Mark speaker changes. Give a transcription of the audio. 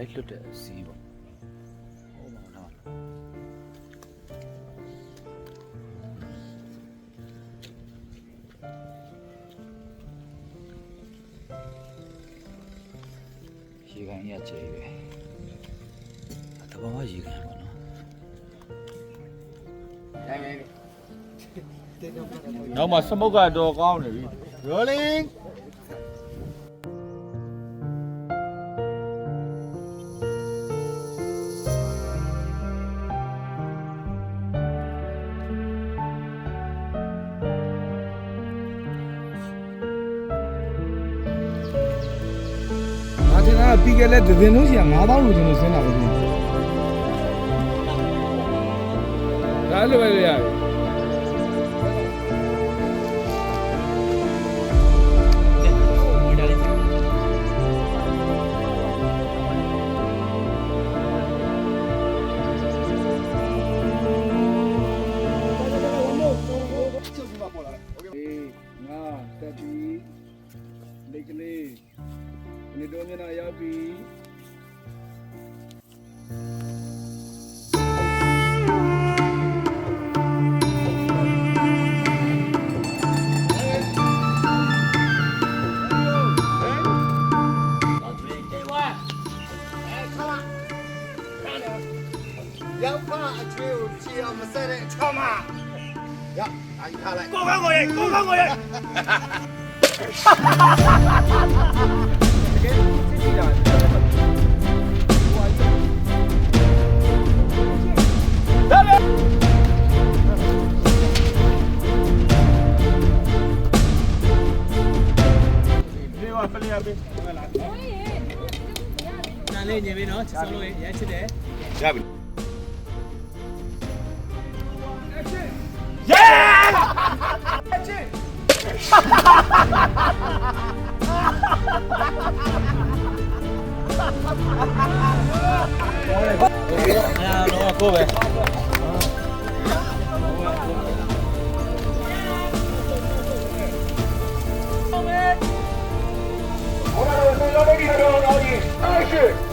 Speaker 1: လိုက်လွတ်တဲ့အစီးပေါ့ဟုတ်ပါတော့ရေကန်ရကျဲပဲတဘောကရေကန်ပေါ့နော်နောက်မှစမုတ်ကတော့ကောင်းနေပြီ rolling
Speaker 2: ပြီးခဲ့တဲ့သတင်းလုံးစီက9000လူကျွန်တော်ဆင်းလာပဲကျွန်တော်ဒါလိုပဲရတယ်တက်ပြီးလေကလေးနေတော့မျက်နှာရောက်ပြီ
Speaker 3: ရောက်ဖအချွေးကိုချီအောင်မဆက်တဲ့ချောင်းမရအားထားလိုက်
Speaker 2: ကိုကောင်းကိုရဲ့ကိုကောင်းကိုရဲ့တကယ်စစ်စီတာပလေးရပေးဟုတ်လားနားလေးညင်ပြီနော်ချစ်လို့ရဲချစ်တယ်
Speaker 3: ရပြီ
Speaker 2: ရဲချစ်တော့ကိုပဲ
Speaker 3: 我们来说，老弟，老弟，开始。